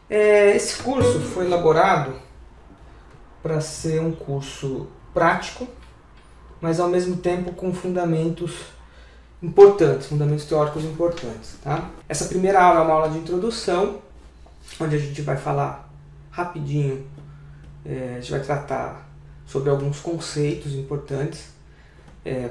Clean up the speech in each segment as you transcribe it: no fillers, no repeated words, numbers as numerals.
Esse curso foi elaborado para ser um curso prático, mas ao mesmo tempo com fundamentos importantes, fundamentos teóricos importantes. Tá? Essa primeira aula é uma aula de introdução, onde a gente vai falar rapidinho, a gente vai tratar sobre alguns conceitos importantes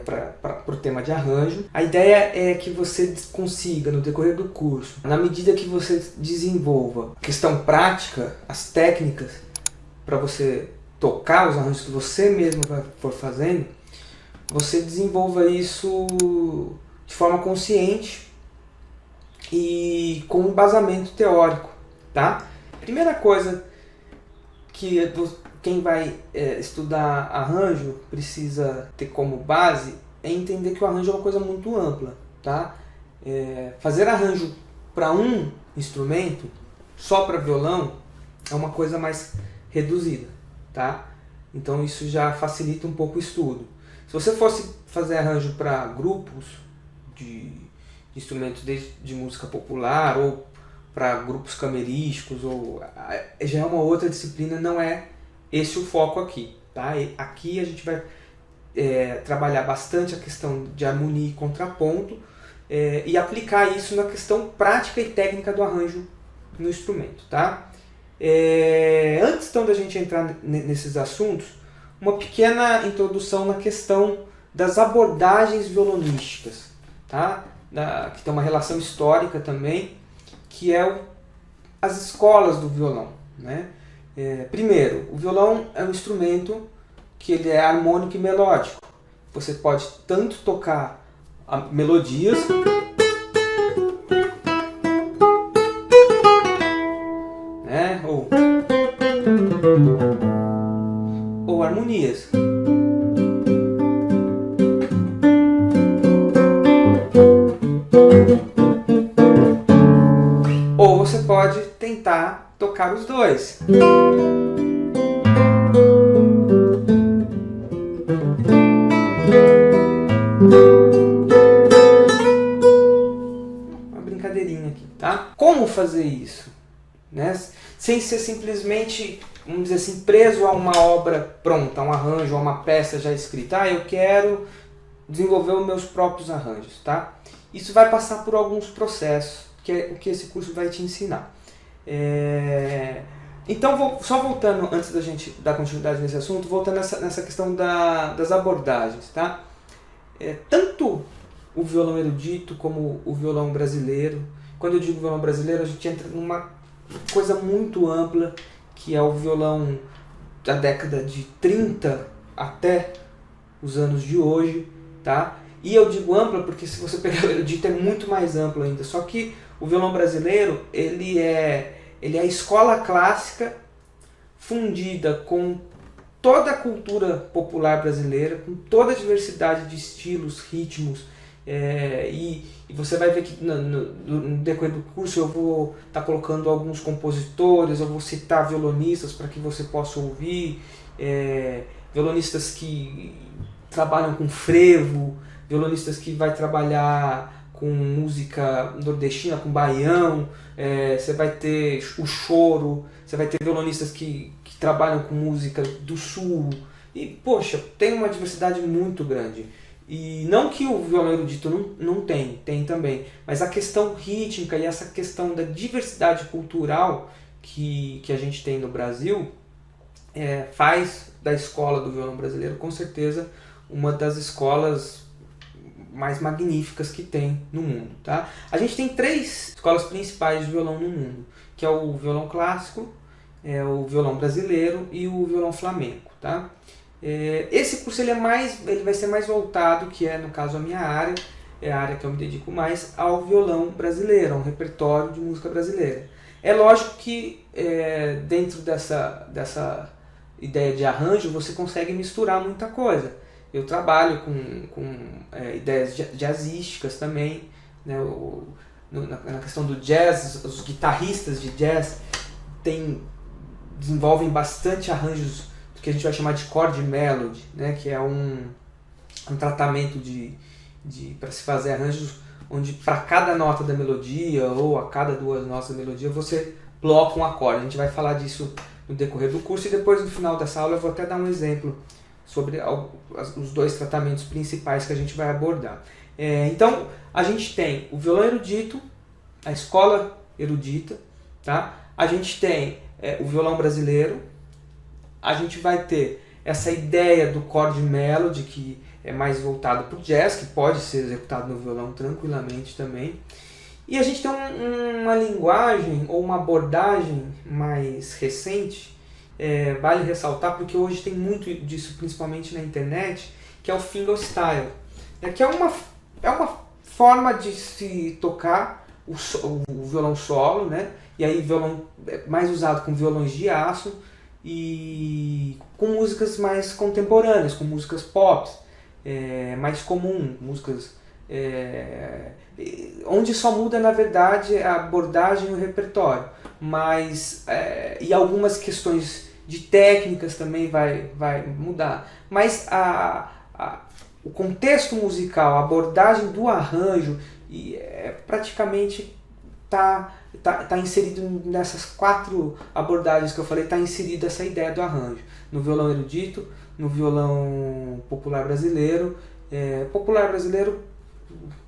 para o tema de arranjo. A ideia é que você consiga, no decorrer do curso, na medida que você desenvolva a questão prática, as técnicas, para você tocar os arranjos que você mesmo for fazendo, você desenvolva isso de forma consciente e com embasamento teórico, tá? Primeira coisa que quem vai estudar arranjo precisa ter como base é entender que o arranjo é uma coisa muito ampla, tá? Fazer arranjo para um instrumento, só para violão, é uma coisa mais reduzida, tá? Então isso já facilita um pouco o estudo. Se você fosse fazer arranjo para grupos de instrumentos de música popular ou para grupos camerísticos, já é uma outra disciplina, não é esse o foco aqui. Tá? E aqui a gente vai trabalhar bastante a questão de harmonia e contraponto e aplicar isso na questão prática e técnica do arranjo no instrumento. Tá? Antes então da gente entrar nesses assuntos, uma pequena introdução na questão das abordagens violonísticas, tá? Que tem uma relação histórica também, que é as escolas do violão. Né? Primeiro, o violão é um instrumento que ele é harmônico e melódico. Você pode tanto tocar melodias, né? ou harmonias. Ou você pode tentar tocar os dois. Uma brincadeirinha aqui, tá? Como fazer isso? Né? Sem ser simplesmente, vamos dizer assim, preso a uma obra pronta, a um arranjo, a uma peça já escrita. Eu quero desenvolver os meus próprios arranjos, tá? Isso vai passar por alguns processos, que é o que esse curso vai te ensinar. Então, só voltando, antes da gente dar continuidade nesse assunto, voltando nessa questão das abordagens, tá? Tanto o violão erudito como o violão brasileiro. Quando eu digo violão brasileiro, a gente entra numa coisa muito ampla, que é o violão da década de 30 até os anos de hoje, tá? E eu digo ampla porque se você pegar o erudito é muito mais amplo ainda. Só que o violão brasileiro, ele é a escola clássica fundida com toda a cultura popular brasileira, com toda a diversidade de estilos, ritmos, e você vai ver que no decorrer do curso eu vou estar colocando alguns compositores, eu vou citar violonistas para que você possa ouvir, violonistas que trabalham com frevo, violonistas que vai trabalhar com música nordestina, com baião, você vai ter o choro, você vai ter violonistas que trabalham com música do sul, e poxa, tem uma diversidade muito grande. E não que o violão erudito não tem também, mas a questão rítmica e essa questão da diversidade cultural que a gente tem no Brasil faz da escola do violão brasileiro com certeza uma das escolas mais magníficas que tem no mundo. Tá? A gente tem 3 escolas principais de violão no mundo, que é o violão clássico, o violão brasileiro e o violão flamenco. Tá? Esse curso ele vai ser mais voltado, que é no caso a minha área, é a área que eu me dedico mais, ao violão brasileiro, a um repertório de música brasileira. É lógico que dentro dessa ideia de arranjo você consegue misturar muita coisa. Eu trabalho com ideias jazzísticas também, né? Na questão do jazz, os guitarristas de jazz desenvolvem bastante arranjos que a gente vai chamar de chord melody, né? Que é um tratamento para se fazer arranjos onde para cada nota da melodia ou a cada 2 notas da melodia você bloco, um acorde. A gente vai falar disso no decorrer do curso e depois no final dessa aula eu vou até dar um exemplo sobre os dois tratamentos principais que a gente vai abordar. Então, a gente tem o violão erudito, a escola erudita, tá? A gente tem o violão brasileiro, a gente vai ter essa ideia do chord melody, que é mais voltado para o jazz, que pode ser executado no violão tranquilamente também. E a gente tem uma linguagem ou uma abordagem mais recente, vale ressaltar, porque hoje tem muito disso, principalmente na internet, que é o fingerstyle, que é uma forma de se tocar o violão solo, né? E aí violão mais usado com violões de aço e com músicas mais contemporâneas, com músicas pop, mais comum, músicas onde só muda na verdade a abordagem e o repertório, mas e algumas questões de técnicas também vai mudar, mas o contexto musical, a abordagem do arranjo praticamente tá inserido nessas 4 abordagens que eu falei, está inserida essa ideia do arranjo, no violão erudito, no violão popular brasileiro,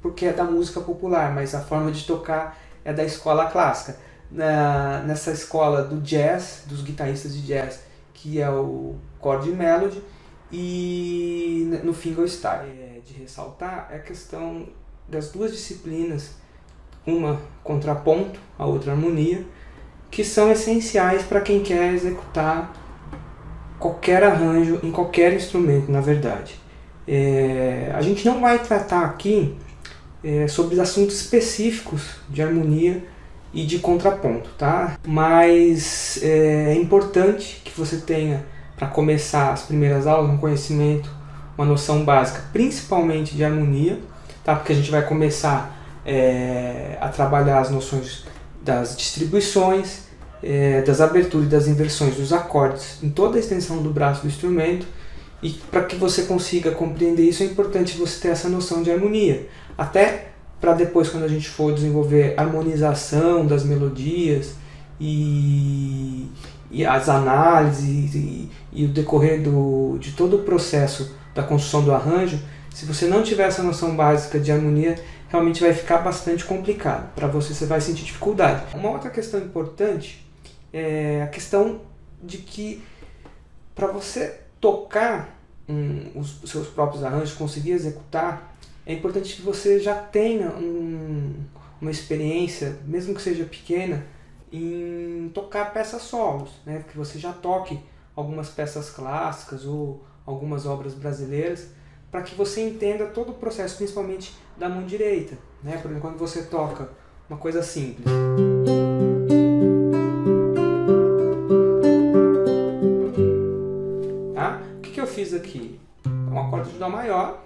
porque é da música popular, mas a forma de tocar é da escola clássica. Nessa escola do jazz, dos guitarristas de jazz, que é o chord melody, e no fingerstyle. De ressaltar é a questão das duas disciplinas, uma contraponto, a outra harmonia, que são essenciais para quem quer executar qualquer arranjo em qualquer instrumento, na verdade. A gente não vai tratar aqui sobre assuntos específicos de harmonia e de contraponto, tá? Mas é importante que você tenha, para começar as primeiras aulas, um conhecimento, uma noção básica, principalmente de harmonia, tá? Porque a gente vai começar a trabalhar as noções das distribuições, das aberturas e das inversões dos acordes em toda a extensão do braço do instrumento. E para que você consiga compreender isso, é importante você ter essa noção de harmonia. Até para depois, quando a gente for desenvolver harmonização das melodias e as análises e o decorrer de todo o processo da construção do arranjo, se você não tiver essa noção básica de harmonia, realmente vai ficar bastante complicado. Para você vai sentir dificuldade. Uma outra questão importante é a questão de que para você tocar os seus próprios arranjos, conseguir executar, é importante que você já tenha uma experiência, mesmo que seja pequena, em tocar peças solos, né? Que você já toque algumas peças clássicas ou algumas obras brasileiras, para que você entenda todo o processo, principalmente da mão direita, né? Por exemplo, quando você toca uma coisa simples. Tá? O que eu fiz aqui? Um acorde de Dó maior.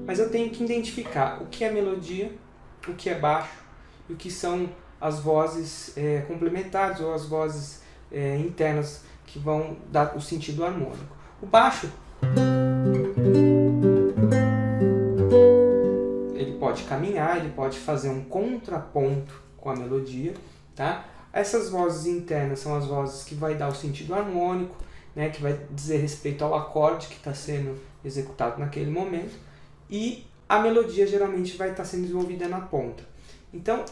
Mas eu tenho que identificar o que é melodia, o que é baixo e o que são as vozes complementares ou as vozes internas que vão dar o sentido harmônico. O baixo, ele pode caminhar, ele pode fazer um contraponto com a melodia, tá? Essas vozes internas são as vozes que vai dar o sentido harmônico, né, que vai dizer respeito ao acorde que está sendo executado naquele momento, e a melodia geralmente vai estar sendo desenvolvida na ponta. Então,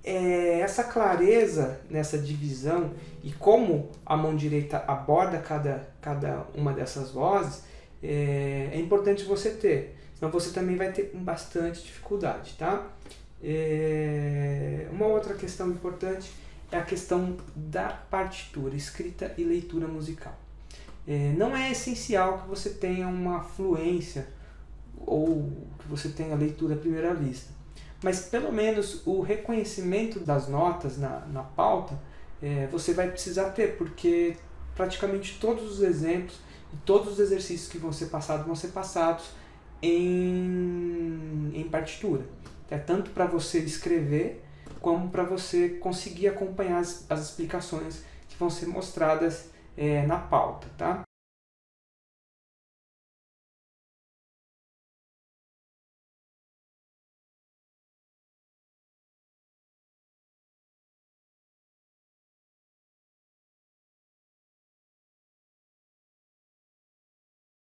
essa clareza nessa divisão e como a mão direita aborda cada uma dessas vozes é importante você ter, senão você também vai ter bastante dificuldade, tá? Uma outra questão importante é a questão da partitura, escrita e leitura musical. Não é essencial que você tenha uma fluência ou que você tenha leitura à primeira vista, mas pelo menos o reconhecimento das notas na pauta você vai precisar ter, porque praticamente todos os exemplos e todos os exercícios que vão ser passados em partitura. Tanto para você escrever, como para você conseguir acompanhar as explicações que vão ser mostradas na pauta, tá?